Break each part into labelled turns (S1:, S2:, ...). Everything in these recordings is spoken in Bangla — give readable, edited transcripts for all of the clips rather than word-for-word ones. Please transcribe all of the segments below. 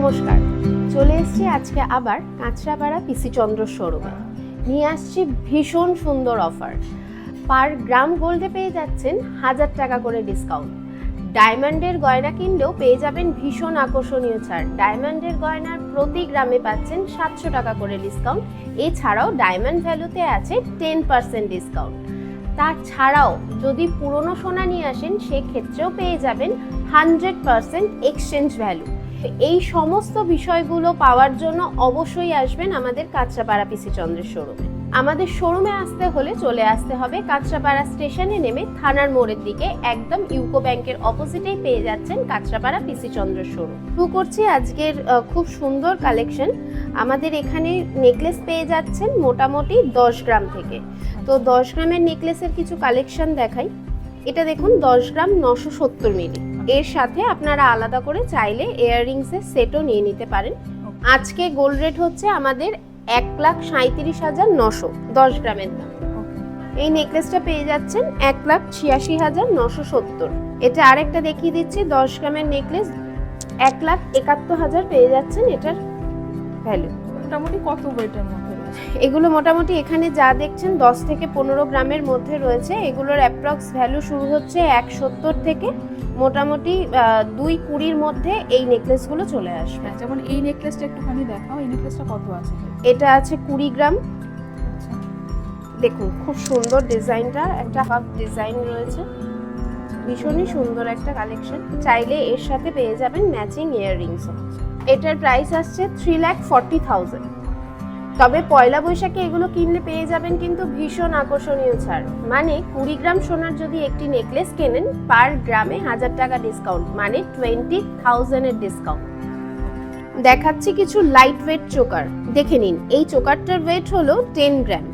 S1: নমস্কার, চলে এসেছি আজকে আবার কাঁচরাপাড়া পিসি চন্দ্র শোরুমে। নিয়ে আসছি ভীষণ সুন্দর অফার। পার গ্রাম গোল্ডে পেয়ে যাচ্ছেন 1000 টাকা করে ডিসকাউন্ট। ডায়মন্ডের গয়না কিনলেও পেয়ে যাবেন ভীষণ আকর্ষণীয় ছাড়। ডায়মন্ডের গয়নার প্রতি গ্রামে পাচ্ছেন 700 টাকা করে ডিসকাউন্ট। এছাড়াও ডায়মন্ড ভ্যালুতে আছে 10% ডিসকাউন্ট। তাছাড়াও যদি পুরনো সোনা নিয়ে আসেন সেক্ষেত্রেও পেয়ে যাবেন 100% এক্সচেঞ্জ ভ্যালু। এই সমস্ত বিষয়গুলো পাওয়ার জন্য অবশ্যই আসবেন আমাদের কাঁচরাপাড়া পিসি চন্দ্রের শোরুমে। আমাদের শোরুমে আসতে হলে চলে আসতে হবে কাঁচরাপাড়া স্টেশনে নেমে থানার মোড়ের দিকে একদম ইউকো ব্যাংকের অপোজিটেই পেয়ে যাচ্ছেন কাঁচরাপাড়া পিসি চন্দ্রের শোরুম। শুরু করছি আজকের খুব সুন্দর কালেকশন। আমাদের এখানে নেকলেস পেয়ে যাচ্ছেন মোটামুটি 10 গ্রাম থেকে। তো 10 গ্রামের নেকলেসের কিছু কালেকশন দেখাই। এটা দেখুন 10 গ্রাম 970 মিলি। এর সাথে আপনারা আলাদা করে চাইলে ইয়াররিংসের সেটও নিয়ে নিতে পারেন। আজকে গোল্ড রেট হচ্ছে আমাদের 1,37,900 10 গ্রামের দাম। এই নেকলেসটা পেয়ে যাচ্ছেন 1,86,970। এটা আরেকটা দেখিয়ে দিচ্ছি 10 গ্রামের নেকলেস 1,71,000 পেয়ে যাচ্ছেন। এটার ভ্যালু
S2: মোটামুটি কত ওয়েটের মধ্যে রয়েছে?
S1: এগুলো মোটামুটি এখানে যা দেখছেন 10 থেকে 15 গ্রামের মধ্যে রয়েছে। এগুলোর অ্যাপ্রক্স ভ্যালু শুরু হচ্ছে 170 থেকে মোটামুটি 220-র মধ্যে এই নেকলেসগুলো চলে আসবে।
S2: যেমন এই নেকলেসটা একটুখানি দেখাও, এই নেকলেসটা কত আছে?
S1: এটা আছে 20 গ্রাম। দেখুন খুব সুন্দর ডিজাইনটা, একটা হাফ ডিজাইন রয়েছে, ভীষণই সুন্দর একটা কালেকশন। চাইলে এর সাথে পেয়ে যাবেন ম্যাচিং ইয়াররিংসও। এটার প্রাইস আসছে 3,40,000। তবে পয়লা বৈশাখে এগুলো কিনলে পেয়ে যাবেন কিন্তু ভীষণ আকর্ষণীয় ছাড়। মানে 20 গ্রাম সোনার যদি একটি নেকলেস কেনেন পার গ্রামে 1000 টাকা ডিসকাউন্ট, মানে 20,000 এর ডিসকাউন্ট। দেখাচ্ছি কিছু লাইট ওয়েট চোকার, দেখে নিন। এই চোকারটার ওয়েট হলো 10 গ্রাম।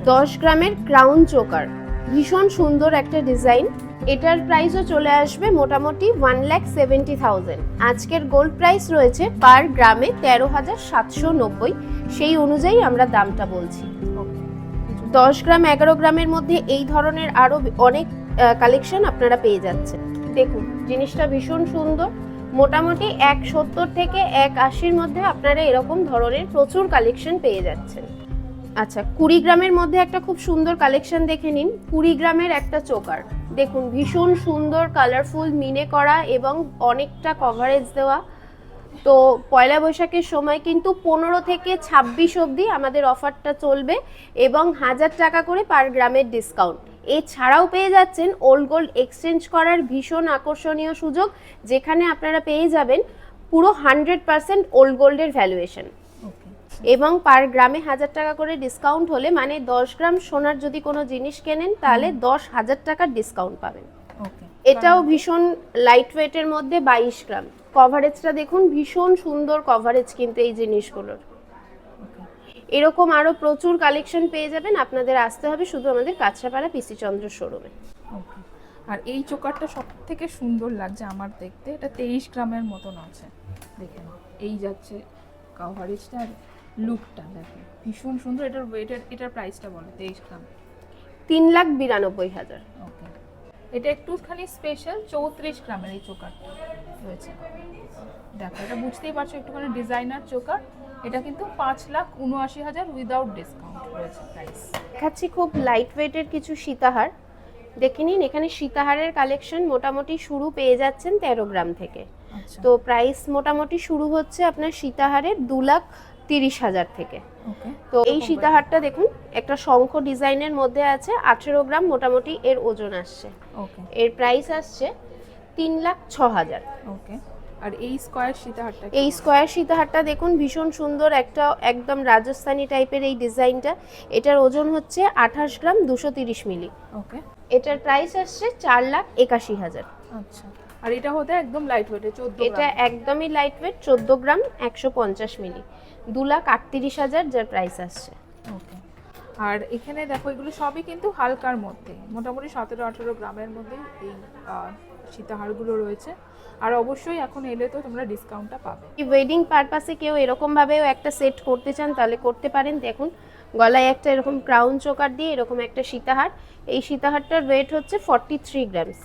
S1: 10 গ্রামের ক্রাউন চোকার, ভীষণ সুন্দর একটা ডিজাইন। এটার প্রাইসও চলে আসবে মোটামুটি 1,70,000। আজকের গোল্ড প্রাইস রয়েছে পার গ্রামে 13,790। সেই অনুযায়ী আমরা দামটা বলছি। 10 গ্রাম 11 গ্রামের মধ্যে এই ধরনের আরো অনেক কালেকশন আপনারা পেয়ে যাচ্ছেন। দেখুন জিনিসটা ভীষণ সুন্দর। মোটামুটি 170 থেকে 180-র মধ্যে আপনারা এরকম ধরনের প্রচুর কালেকশন পেয়ে যাচ্ছেন। আচ্ছা, 20 গ্রামের মধ্যে একটা খুব সুন্দর কালেকশন দেখে নিন। 20 গ্রামের একটা চোকার দেখুন, ভীষণ সুন্দর কালারফুল মিনে করা এবং অনেকটা কভারেজ দেওয়া। তো পয়লা বৈশাখের সময় কিন্তু 15 থেকে 26 অবধি আমাদের অফারটা চলবে এবং 1000 টাকা করে পার গ্রামের ডিসকাউন্ট। এছাড়াও পেয়ে যাচ্ছেন ওল্ড গোল্ড এক্সচেঞ্জ করার ভীষণ আকর্ষণীয় সুযোগ, যেখানে আপনারা পেয়ে যাবেন পুরো 100% ওল্ড গোল্ডের ভ্যালুয়েশন। এবং পার গ্রামে 1000 টাকা করে ডিসকাউন্ট হলে মানে 10 গ্রাম সোনার যদি কোনো জিনিস কেনেন তাহলে 10,000 টাকার ডিসকাউন্ট পাবেন। এটাও ভীষণ লাইট ওয়েটের মধ্যে 22 গ্রাম। কভারেজটা দেখুন, ভীষণ সুন্দর কভারেজ কিন্তু এই জিনিসগুলোর। এরকম আরো প্রচুর কালেকশন পেয়ে যাবেন। আপনাদের আসতে হবে শুধু আমাদের কাঁচরাপাড়া পিসি চন্দ্র শোরুমে।
S2: আর এই চোকারটা সব থেকে সুন্দর লাগছে আমার দেখতে। এটা 23 গ্রামের মতন আছে, দেখেন এই যাচ্ছে কভারেজটা আর লুকটা দেখেন ভীষণ সুন্দর। এটার প্রাইসটা বলো। 23 গ্রাম
S1: 3,92,000।
S2: ওকে, এটা একটুখানি স্পেশাল 34 গ্রামের এই চোকারটা রয়েছে। দেখো এটা বুঝতেই পারছো একটুখানি ডিজাইনার চোকার। এটা কিন্তু 5,79,000 উইদাউট ডিসকাউন্ট রয়েছে প্রাইস।
S1: দেখাচ্ছি খুব লাইট ওয়েটের কিছু সীতাহার দেখে নিন। এখানে সীতাহারের কালেকশন মোটামুটি শুরু পেয়ে যাচ্ছেন 13 গ্রাম থেকে। তো প্রাইস মোটামুটি শুরু হচ্ছে আপনার সীতাহারের 2,30,000 থেকে। তো এই সীতাহারটা দেখুন একটা শঙ্খ ডিজাইনের মধ্যে আছে, 18 গ্রাম মোটামুটি এর ওজন আসছে। এর প্রাইস আসছে 3,06,000।
S2: ওকে, আর এই
S1: স্কয়ার সীতাহারটা দেখুন ভীষণ সুন্দর একটা একদম রাজস্থানী টাইপের এই ডিজাইনটা। এটার ওজন হচ্ছে 28 গ্রাম 230 মিলি।
S2: ওকে,
S1: এটার প্রাইস আসছে 4,81,000।
S2: আচ্ছা, আর এটা হতে একদম লাইট ওয়েট 14 গ্রাম।
S1: এটা একদমই লাইট ওয়েট 14 গ্রাম 150 মিলি, 2,38,000 যার প্রাইস আসছে।
S2: ওকে, আর এখানে দেখো এগুলো সবই কিন্তু হালকার মধ্যে, মোটামুটি 17-18 গ্রামের মধ্যে এই সীতাহারগুলো রয়েছে। আর অবশ্যই এখন এলে তো তোমরা ডিসকাউন্টটা পাবে।
S1: ওয়েডিং পারপাসে কেউ এরকম ভাবেও একটা সেট করতে চান তাহলে করতে পারেন। দেখুন গলায় একটা এরকম ক্রাউন চোকার দিয়ে এরকম একটা সীতাহার। এই সীতাহারটার ওয়েট হচ্ছে 43 গ্রামস।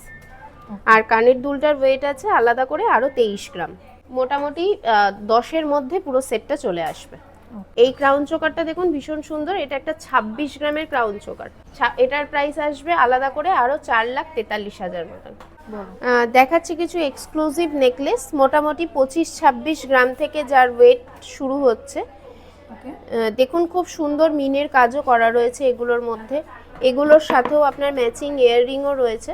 S1: আর কানের দুলটার ওয়েট আছে আলাদা করে আরো 23 গ্রাম। মোটামুটি 10-এর মধ্যে পুরো সেটটা চলে আসবে। এই ক্রাউন চোকারটা দেখুন ভীষণ সুন্দর, এটা একটা 26 গ্রামের ক্রাউন চোকার। এটার প্রাইস আসবে আলাদা করে আরো 4,43,000 মতন। দেখাচ্ছি কিছু এক্সক্লুসিভ নেকলেস, মোটামুটি 25-26 গ্রাম থেকে যার ওয়েট শুরু হচ্ছে। দেখুন খুব সুন্দর মিনের কাজও করা রয়েছে এগুলোর মধ্যে, এগুলোর সাথেও আপনার ম্যাচিং ইয়াররিংও রয়েছে।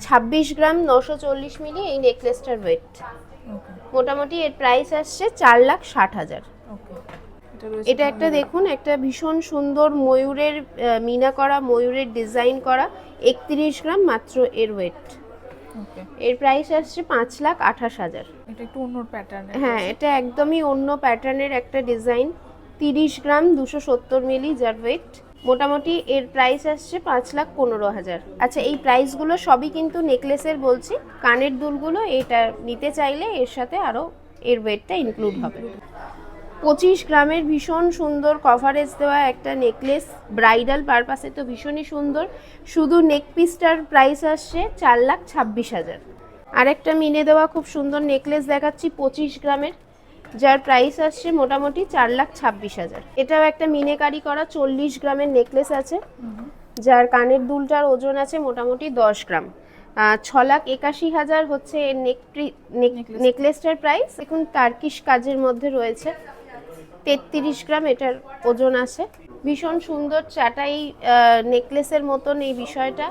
S1: 26 গ্রাম 940 মিলি এই নেকলেসটার ওয়েট। মোটামুটি এর প্রাইস আসছে 4,60,000। এটা একটা দেখুন, একটা ভীষণ সুন্দর ময়ূরের মিনা করা, ময়ূরের ডিজাইন করা, 31 গ্রাম মাত্র এর ওয়েট। এর প্রাইস আসছে 5,28,000।
S2: এটা একটু অন্য প্যাটার্নের।
S1: হ্যাঁ, এটা একদমই অন্য প্যাটার্নের একটা ডিজাইন, 30 গ্রাম 270 মিলি যার ওয়েট। মোটামুটি এর প্রাইস আসছে 5,15,000। আচ্ছা, এই প্রাইসগুলো সবই কিন্তু নেকলেসের বলছি, কানের দুলগুলো এটা নিতে চাইলে এর সাথে আরও এর ওয়েটটা ইনক্লুড হবে। 25 গ্রামের ভীষণ সুন্দর কভারেজ দেওয়া একটা নেকলেস, ব্রাইডাল পারপাসে তো ভীষণই সুন্দর। শুধু নেক পিসটার প্রাইস আসছে 4,26,000। আরেকটা মিনে দেওয়া খুব সুন্দর নেকলেস দেখাচ্ছি 25 গ্রামের, যার প্রাইস আসছে মোটামুটি 4,26,000। এটাও একটা মিনেকারি করা 40 গ্রামের নেকলেস আছে, যার কানের দুলটার ওজন আছে মোটামুটি 10 গ্রাম। 6,81,000 হচ্ছে এর নেকলেসটার প্রাইস। এখন টার্কিশ কাজের মধ্যে রয়েছে, 33 গ্রাম এটার ওজন আছে। ভীষণ সুন্দর চাটাই নেকলেসের মতন এই বিষয়টা।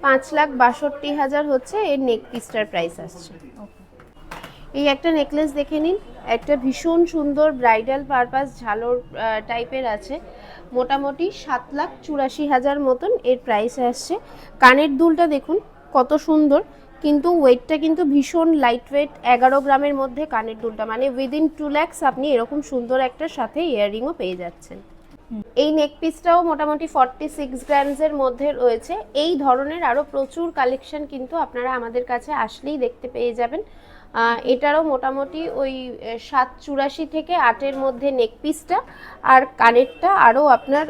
S1: 5,62,000 হচ্ছে এর নেক পিসটার প্রাইস আসছে। এই একটা নেকলেস দেখে নিন, একটা ভীষণ সুন্দর ব্রাইডাল পারপাস ঝালর টাইপের আছে, মোটামুটি 7,84,000 মতন এর প্রাইস আসছে। কানের দুলটা দেখুন কত সুন্দর, কিন্তু ওয়েটটা কিন্তু ভীষণ লাইট ওয়েট, 11 গ্রামের মধ্যে কানের দুলটা, মানে উইদিন 2 lakhs আপনি এরকম সুন্দর একটা সাথে ইয়াররিংও পেয়ে যাচ্ছেন। এই নেক পিসটাও মোটামুটি 46 গ্রামসের মধ্যে রয়েছে। এই ধরনের আরও প্রচুর কালেকশন কিন্তু আপনারা আমাদের কাছে আসলেই দেখতে পেয়ে যাবেন। এটারও মোটামুটি ওই 7,84 থেকে 8-এর মধ্যে নেক পিসটা, আর কানেরটা আরও আপনার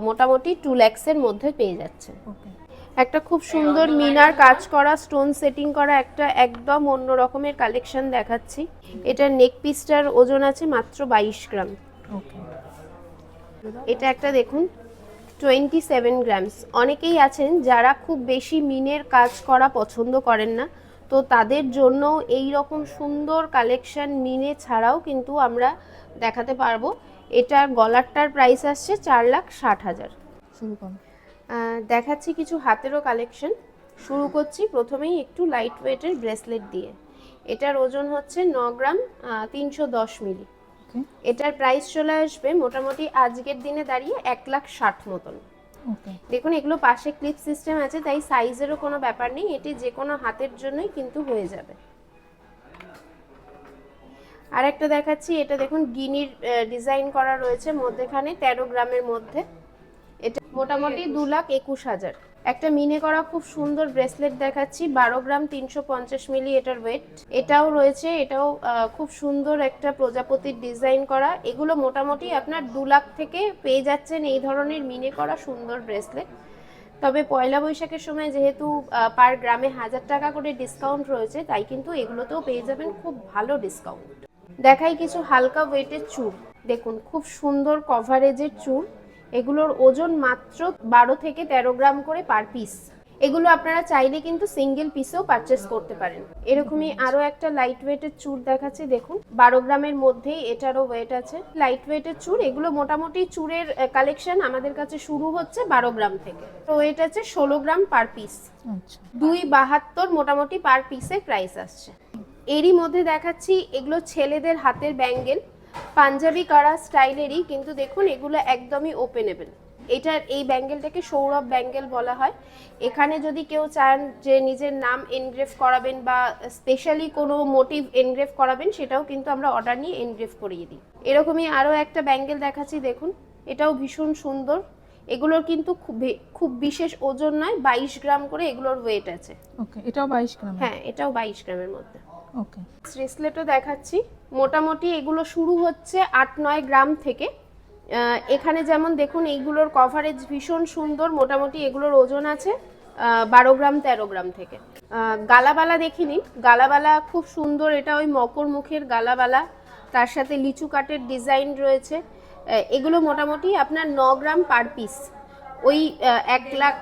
S1: মোটামুটি 2 lakhs-এর মধ্যে পেয়ে যাচ্ছেন। একটা খুব সুন্দর মিনার কাজ করা, স্টোন সেটিং করা একটা একদম অন্য রকমের কালেকশন দেখাচ্ছি। এটার নেক পিসটার ওজন আছে মাত্র 22 গ্রাম। এটা একটা দেখুন 27 গ্রামস। অনেকেই আছেন যারা খুব বেশি মিনের কাজ করা পছন্দ করেন না, তো তাদের জন্য এই রকম সুন্দর কালেকশন মিনে ছাড়াও কিন্তু আমরা দেখাতে পারবো। এটার গলারটার প্রাইস আসছে 4,60,000। দেখাচ্ছি কিছু হাতেরও কালেকশন। শুরু করছি প্রথমেই একটু লাইট ওয়েটের ব্রেসলেট দিয়ে। এটার ওজন হচ্ছে 9 গ্রাম 310 মিলি। এটার প্রাইস চলে আসবে মোটামুটি আজকের দিনে দাঁড়িয়ে 1,60,000 মতন। দেখুন এগুলো পাশে ক্লিপ সিস্টেম আছে, তাই সাইজেরও কোনো ব্যাপার নেই, এটি যে কোনো হাতের জন্যই কিন্তু হয়ে যাবে। আর একটা দেখাচ্ছি, এটা দেখুন গিনির ডিজাইন করা রয়েছে মধ্যেখানে, 13 গ্রামের মধ্যে। এটা মোটামুটি 2,21,000। একটা মিনে করা খুব সুন্দর ব্রেসলেট দেখাচ্ছি, 12 গ্রাম 350 মিলি এটার ওয়েট। এটাও রয়েছে, এটাও খুব সুন্দর একটা প্রজাপতির ডিজাইন করা। এগুলো মোটামুটি আপনার 2 লাখ থেকে পেয়ে যাচ্ছেন এই ধরনের মিনে করা সুন্দর ব্রেসলেট। তবে পয়লা বৈশাখের সময় যেহেতু পার গ্রামে 1000 টাকা করে ডিসকাউন্ট রয়েছে, তাই কিন্তু এগুলোতেও পেয়ে যাবেন খুব ভালো ডিসকাউন্ট। দেখাই কিছু হালকা ওয়েটের চূড়, দেখুন খুব সুন্দর কভারেজের চূড়। এগুলোর ওজন মাত্র 12 থেকে 13 গ্রাম করে পার পিস। এগুলো আপনারা চাইলে কিন্তু সিঙ্গেল পিসেও পারচেস করতে পারেন। এরকমই আরও একটা লাইট ওয়েটের চূড় দেখাচ্ছি, দেখুন 12 গ্রামের মধ্যেই এটারও ওয়েট আছে। লাইট ওয়েটের চূড়, এগুলো মোটামুটি চূড়ের কালেকশন আমাদের কাছে শুরু হচ্ছে 12 গ্রাম থেকে, তো ওয়েট আছে 16 গ্রাম পার পিস। 2,72 মোটামুটি পার পিসের প্রাইস আসছে। এরই মধ্যে দেখাচ্ছি এগুলো ছেলেদের হাতের ব্যাঙ্গেল, পাঞ্জাবি কারা স্টাইলেরই, কিন্তু দেখুন এগুলো একদমই ওপেনেবল। এটার এই ব্যাঙ্গেলটাকে সৌরভ ব্যাঙ্গেল বলা হয়। এখানে যদি কেউ চান যে নিজের নাম এনগ্রেভ করাবেন বা স্পেশালি কোনো মোটিভ এনগ্রেভ করাবেন, সেটাও কিন্তু আমরা অর্ডার নিয়ে এনগ্রেভ করিয়ে দিই। এরকমই আরও একটা ব্যাঙ্গেল দেখাচ্ছি, দেখুন এটাও ভীষণ সুন্দর। এগুলোর কিন্তু খুব বিশেষ ওজন নয়, 22 গ্রাম করে এগুলোর ওয়েট আছে।
S2: ওকে, এটাও 22 গ্রাম?
S1: হ্যাঁ, এটাও 22 গ্রামের মধ্যে।
S2: ওকে,
S1: ব্রেসলেটও দেখাচ্ছি, মোটামুটি এগুলো শুরু হচ্ছে 8-9 গ্রাম থেকে। এখানে যেমন দেখুন এইগুলোর কভারেজ ভীষণ সুন্দর, মোটামুটি এগুলোর ওজন আছে 12 গ্রাম 13 গ্রাম থেকে। গালাবালা দেখে নিন, গালাবালা খুব সুন্দর, এটা ওই মকর মুখের গালাবালা, তার সাথে লিচু কাটের ডিজাইন রয়েছে। এগুলো মোটামুটি আপনার 9 গ্রাম পার পিস, ওই 1 লাখ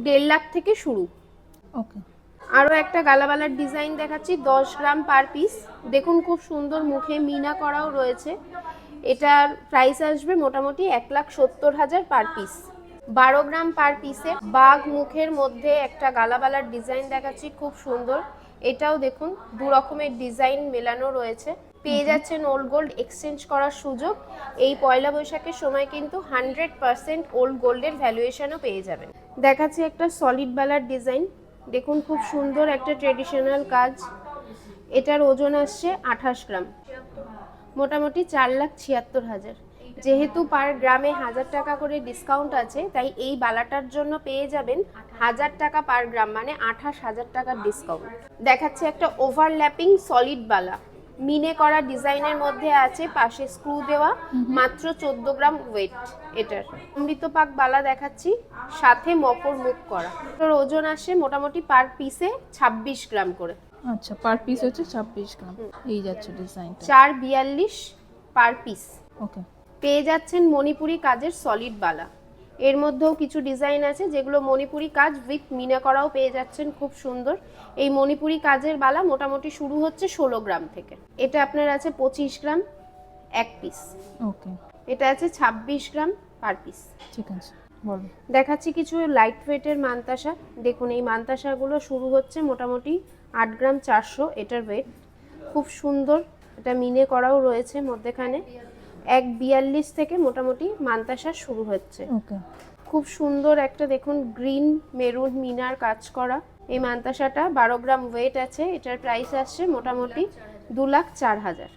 S1: 1.5 লাখ থেকে শুরু।
S2: ওকে,
S1: আরও একটা গালাবালার ডিজাইন দেখাচ্ছি, 10 গ্রাম পার পিস। দেখুন খুব সুন্দর মুখে মিনা করাও রয়েছে। এটার প্রাইস আসবে মোটামুটি 1,70,000 পার পিস। 12 গ্রাম পার পিসে বাঘ মুখের মধ্যে একটা গালাবালার ডিজাইন দেখাচ্ছি, খুব সুন্দর। এটাও দেখুন 2 রকমের ডিজাইন মেলানো রয়েছে। পেয়ে যাচ্ছেন ওল্ড গোল্ড এক্সচেঞ্জ করার সুযোগ। এই পয়লা বৈশাখের সময় কিন্তু 100% ওল্ড গোল্ডের ভ্যালুয়েশনও পেয়ে যাবেন। দেখাচ্ছি একটা সলিড বালার ডিজাইন, দেখুন খুব সুন্দর একটা ট্রেডিশনাল কাজ। এটার ওজন আসছে 28 গ্রাম, মোটামুটি 4,76,000। যেহেতু পার গ্রামে 1000 টাকা করে ডিসকাউন্ট আছে, তাই এই বালাটার জন্য পেয়ে যাবেন 1000 টাকা পার গ্রাম, মানে 28,000 টাকার ডিসকাউন্ট। দেখাচ্ছে একটা ওভারল্যাপিং সলিড বালা, মিনে করা ডিজাইনের মধ্যে আছে, পাশে স্ক্রু দেওয়া, মাত্র 14 গ্রাম ওয়েট এটার। অমৃত পাক বালা দেখাচ্ছি, সাথে মকর মুখ করা। এটার ওজন আসে মোটামুটি পার পিসে 26 গ্রাম করে।
S2: আচ্ছা, পার পিস হচ্ছে 26 গ্রাম। এই যাচ্ছে ডিজাইনটা
S1: 442 পার পিস।
S2: ওকে,
S1: পেয়ে যাচ্ছেন মণিপুরি কাজের সলিড বালা। এর মধ্যেও কিছু ডিজাইন আছে যেগুলো মণিপুরি কাজ উইথ মিনা করাও পেয়ে যাচ্ছেন, খুব সুন্দর। এই মণিপুরি কাজের বালা মোটামুটি শুরু হচ্ছে 16 গ্রাম থেকে। এটা আপনার আছে 25 গ্রাম এক পিস।
S2: ওকে,
S1: এটা আছে 26 গ্রাম পার পিস।
S2: ঠিক আছে, বলো।
S1: দেখাচ্ছি কিছু লাইট ওয়েটের মানতাসা। দেখুন এই মানতাসাগুলো শুরু হচ্ছে মোটামুটি 8 গ্রাম 400 এটার ওয়েট, খুব সুন্দর। এটা মিনে করাও রয়েছে মধ্যেখানে। 1,42 থেকে মোটামুটি মানতাসা শুরু হচ্ছে।
S2: ওকে,
S1: খুব সুন্দর একটা দেখুন গ্রিন মেরুন মিনার কাজ করা। এই মানতাসাটা 12 গ্রাম ওয়েট আছে। এটার প্রাইস আসছে মোটামুটি 2,04,000।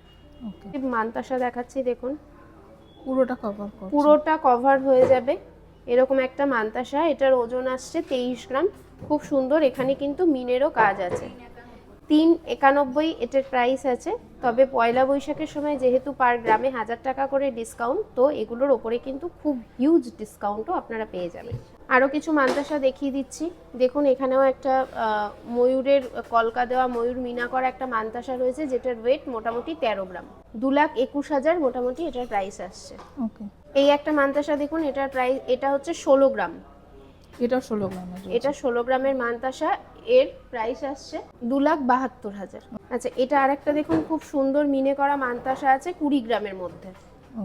S2: ওকে,
S1: মানতাসা দেখাচ্ছি, দেখুন
S2: পুরোটা কভার করো।
S1: পুরোটা কভার হয়ে যাবে এরকম একটা মানতাসা। এটার ওজন আসছে 23 গ্রাম, খুব সুন্দর। এখানে কিন্তু মিনেরও কাজ আছে। 391 এটার প্রাইস আছে। তবে পয়লা বৈশাখের সময় যেহেতু পার গ্রামে 1000 টাকা করে ডিসকাউন্ট, তো এগুলোর ওপরে কিন্তু খুব হিউজ ডিসকাউন্টও আপনারা পেয়ে যাবেন। আরও কিছু মানতাসা দেখিয়ে দিচ্ছি। দেখুন এখানেও একটা ময়ূরের কলকা দেওয়া, ময়ূর মিনা করা একটা মানতাসা রয়েছে, যেটার ওয়েট মোটামুটি 13 গ্রাম। 2,21,000 মোটামুটি এটার প্রাইস আসছে।
S2: ওকে,
S1: এই একটা মানতাসা দেখুন, এটার প্রাইস, এটা হচ্ছে 16 গ্রাম।
S2: এটা 16 গ্রামের।
S1: এটা 16 গ্রামের মানতাসা, এর প্রাইস আসছে 2,72,000। আচ্ছা, এটা আরেকটা দেখুন খুব সুন্দর মিনে করা মানতাসা আছে 20 গ্রামের মধ্যে।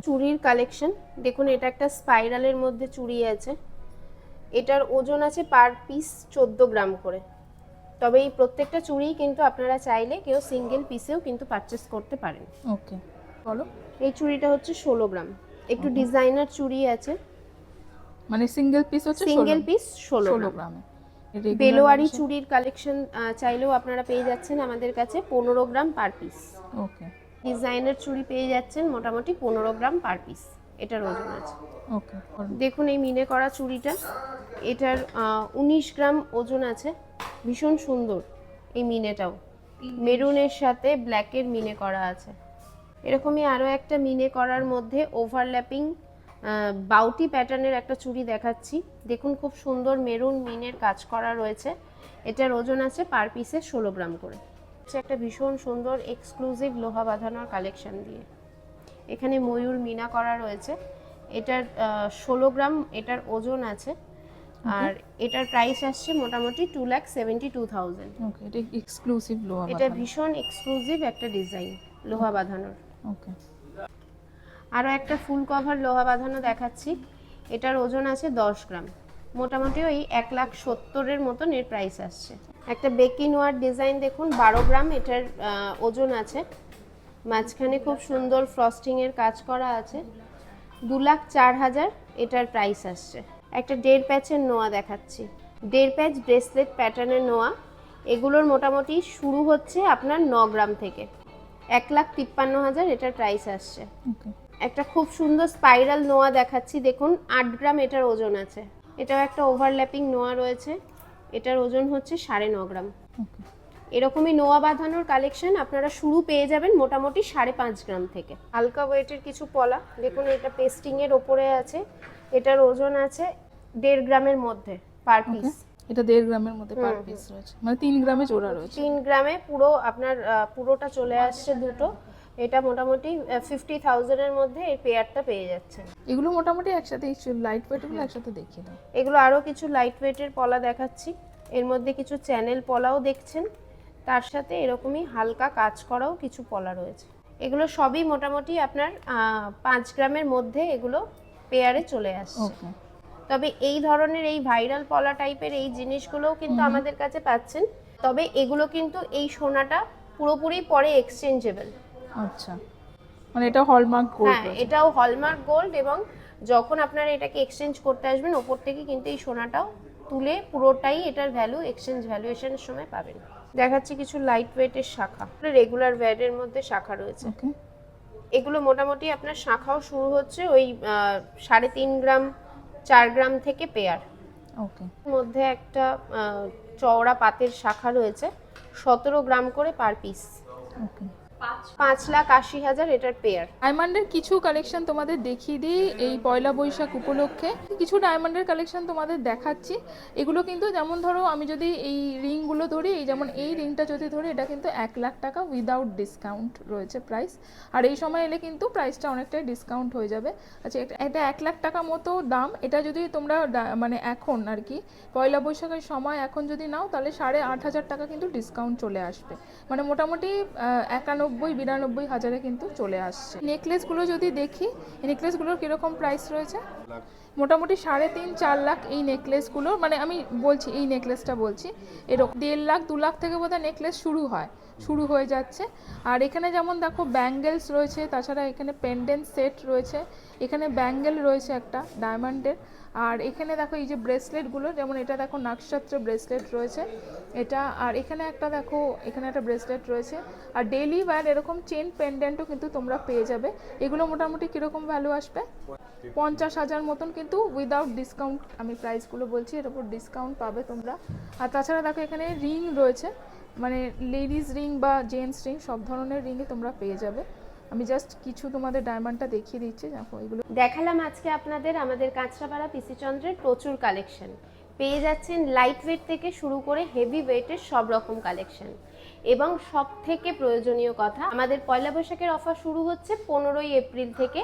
S1: চুড়ির কালেকশন দেখুন, এটা একটা স্পাইরালের মধ্যে চুড়ি আছে। এটার ওজন আছে পার পিস 14 গ্রাম করে। তবে এই প্রত্যেকটা চুড়ি কিন্তু আপনারা চাইলে কেউ সিঙ্গেল পিসেও কিন্তু পারচেস করতে পারেন।
S2: ওকে, বলো।
S1: এই চুড়িটা হচ্ছে 16 গ্রাম, একটু ডিজাইনার চুড়ি আছে।
S2: মানে সিঙ্গেল পিস হচ্ছে
S1: সিঙ্গেল পিস 16
S2: গ্রামে।
S1: বেলোয়ারি চুড়ির কালেকশন চাইলেও আপনারা পেয়ে যাচ্ছেন আমাদের কাছে 15 গ্রাম পার পিস।
S2: ওকে,
S1: ডিজাইনার চুড়ি পেয়ে যাচ্ছেন মোটামুটি 15 গ্রাম পার পিস, এটার ওজন আছে।
S2: ওকে,
S1: দেখুন এই মিনে করা চুড়িটা, এটার 19 গ্রাম ওজন আছে। ভীষণ সুন্দর এই মিনেটাও, মেরুনের সাথে ব্ল্যাকের মিনে করা আছে। এরকমই আরও একটা মিনে করার মধ্যে ওভারল্যাপিং বাউটি প্যাটার্নের একটা চুড়ি দেখাচ্ছি। দেখুন খুব সুন্দর মেরুন মিনের কাজ করা রয়েছে। এটার ওজন আছে পার পিসে 16 গ্রাম করে। একটা ভীষণ সুন্দর এক্সক্লুসিভ লোহা বাঁধানোর কালেকশন দিয়ে এখানে ময়ূর মিনা করা রয়েছে। এটার 16 গ্রাম এটার ওজন আছে। আর এটার প্রাইস আসছে মোটামুটি 2,72,000।
S2: ওকে, এটা এক্সক্লুসিভ লোহা
S1: এটা ভীষণ এক্সক্লুসিভ একটা ডিজাইন লোহা বাঁধানোর।
S2: ওকে,
S1: আরও একটা ফুল কভার লোহা বাঁধানো দেখাচ্ছি। এটার ওজন আছে 10 গ্রাম, মোটামুটি ওই 1,70,000 মতন এর প্রাইস আসছে। একটা বেকি নোয়ার ডিজাইন দেখুন, 12 গ্রাম এটার ওজন আছে। মাঝখানে খুব সুন্দর ফ্রস্টিংয়ের কাজ করা আছে। 2,04,000 এটার প্রাইস আসছে। একটা 1.5 প্যাচের নোয়া দেখাচ্ছি, 1.5 প্যাচ ব্রেসলেট প্যাটার্নের নোয়া। এগুলোর মোটামুটি শুরু হচ্ছে আপনার 9 গ্রাম থেকে। 1,53,000 এটার প্রাইস আসছে।
S2: ওকে,
S1: একটা খুব সুন্দর স্পাইরাল নোয়া দেখাচ্ছি, দেখুন 8 গ্রাম এটার ওজন আছে। এটাও একটা ওভারল্যাপিং নোয়া রয়েছে, এটার ওজন হচ্ছে 9.5 গ্রাম।
S2: ওকে,
S1: এরকমই নোয়া বাঁধানোর কালেকশন আপনারা শুরু পেয়ে যাবেন মোটামুটি 5.5 গ্রাম থেকে। হালকা ওয়েটের কিছু পলা দেখুন, এটা পেস্টিং এর ওপরে আছে। এটার ওজন আছে 1.5 গ্রামের মধ্যে পার পিস।
S2: এটা 1.5 গ্রামের মধ্যে পার পিস রয়েছে, মানে 3 গ্রামে জোড়া রয়েছে।
S1: 3 গ্রামে পুরো আপনার পুরোটা চলে আসছে দুটো। এটা মোটামুটি 50,000 এর মধ্যে এই পেয়ারটা পেয়ে যাচ্ছেন।
S2: এগুলো মোটামুটি একসাথে লাইট ওয়েটগুলো একসাথে দেখিয়ে দাও।
S1: এগুলো আরো কিছু লাইট ওয়েটের পলা দেখাচ্ছি। এর মধ্যে কিছু চ্যানেল পলাও দেখছেন, তার সাথে এরকমই হালকা কাজ করাও কিছু পলা রয়েছে। এগুলো সবই মোটামুটি আপনার 5 গ্রামের মধ্যে এগুলো পেয়ারে চলে আসছে।
S2: ওকে,
S1: তবে এই ধরনের এই ভাইরাল পলা টাইপের এই জিনিসগুলোও কিন্তু আমাদের কাছে পাচ্ছেন। তবে এগুলো কিন্তু এই সোনাটা পুরোপুরি পরে এক্সচেঞ্জেবল।
S2: আচ্ছা, মানে এটা হলমার্ক গোল্ড।
S1: হ্যাঁ, এটাও হলমার্ক গোল্ড, এবং যখন আপনারা এটাকে এক্সচেঞ্জ করতে আসবেন ওপর থেকে কিন্তু এই সোনাটাও তুলে পুরোটাই এটার ভ্যালু এক্সচেঞ্জ ভ্যালুয়েশনের সময় পাবেন। দেখাচ্ছি কিছু লাইট ওয়েটের শাখা, রেগুলার ওয়েটের মধ্যে শাখা রয়েছে।
S2: ওকে,
S1: এগুলো মোটামুটি আপনার শাখাও শুরু হচ্ছে ওই 3.5 গ্রাম 4 গ্রাম থেকে পেয়ার।
S2: ওকে,
S1: মধ্যে একটা চওড়া পাতের শাখা রয়েছে, 17 গ্রাম করে পার পিস,
S2: ওকে।
S1: 5,80,000 এটার পেয়ার।
S2: ডায়মন্ডের কিছু কালেকশন তোমাদের দেখিয়ে দিই এই পয়লা বৈশাখ উপলক্ষে। কিছু ডায়মন্ডের কালেকশন তোমাদের দেখাচ্ছি। এগুলো কিন্তু যেমন ধরো আমি যদি এই রিংগুলো ধরি, এই যেমন এই রিংটা যদি ধরি, এটা কিন্তু 1 লাখ টাকা উইদাউট ডিসকাউন্ট রয়েছে প্রাইস। আর এই সময় এলে কিন্তু প্রাইসটা অনেকটাই ডিসকাউন্ট হয়ে যাবে। আচ্ছা, এটা 1 লাখ টাকা মতো দাম। এটা যদি তোমরা মানে এখন আর কি পয়লা বৈশাখের সময় এখন যদি নাও, তাহলে 8,500 টাকা কিন্তু ডিসকাউন্ট চলে আসবে। মানে মোটামুটি 91-92,000 কিন্তু চলে আসছে। নেকলেসগুলো যদি দেখি, এই নেকলেসগুলোর কীরকম প্রাইস রয়েছে, মোটামুটি 3.5-4 লাখ এই নেকলেসগুলো, মানে আমি বলছি এই নেকলেসটা বলছি, এরকম 1.5 লাখ 2 লাখ থেকে বোধহয় নেকলেস শুরু হয়ে যাচ্ছে। আর এখানে যেমন দেখো ব্যাঙ্গেলস রয়েছে, তাছাড়া এখানে পেন্ডেন্ট সেট রয়েছে, এখানে ব্যাঙ্গেল রয়েছে একটা ডায়মন্ডের। আর এখানে দেখো এই যে ব্রেসলেটগুলো, যেমন এটা দেখো নাকছত্র ব্রেসলেট রয়েছে এটা। আর এখানে একটা দেখো, এখানে একটা ব্রেসলেট রয়েছে। আর ডেইলি ওয়্যার এরকম চেন পেন্ডেন্টও কিন্তু তোমরা পেয়ে যাবে। এগুলো মোটামুটি কীরকম ভ্যালু আসবে, 50,000 মতন কিন্তু উইদাউট ডিসকাউন্ট। আমি প্রাইসগুলো বলছি, এর উপর ডিসকাউন্ট পাবে তোমরা। আর তাছাড়া দেখো এখানে রিং রয়েছে, মানে লেডিস রিং বা জেন্টস রিং সব ধরনের রিংই তোমরা পেয়ে যাবে। আমি জাস্ট কিছু তোমাদের ডায়মন্ডটা দেখিয়ে দিচ্ছি। দেখো এগুলো
S1: দেখালাম আজকে আপনাদের আমাদের কাঁচরাপাড়া পিসি চন্দ্রের প্রচুর কালেকশন। পেয়ে যাচ্ছেন লাইট ওয়েট থেকে শুরু করে হেভি ওয়েটের সব রকম কালেকশন। এবং সব থেকে প্রয়োজনীয় কথা, আমাদের পয়লা বৈশাখের অফার শুরু হচ্ছে 15ই এপ্রিল থেকে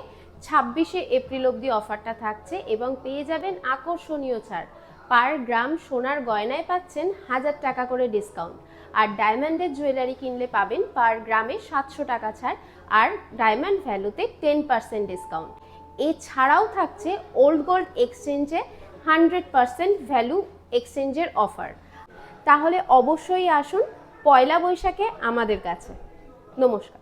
S1: 26শে এপ্রিল অবধি অফারটা থাকছে, এবং পেয়ে যাবেন আকর্ষণীয় ছাড়। পার গ্রাম সোনার গয়নায় পাচ্ছেন 1000 টাকা করে ডিসকাউন্ট। আর ডায়মন্ডের জুয়েলারি কিনলে পাবেন পার গ্রামে 700 টাকা ছাড়, আর ডায়মন্ড ভ্যালুতে 10% ডিসকাউন্ট। এছাড়াও থাকছে ওল্ড গোল্ড এক্সচেঞ্জে 100% ভ্যালু এক্সচেঞ্জের অফার। তাহলে অবশ্যই আসুন পয়লা বৈশাখে আমাদের কাছে। নমস্কার।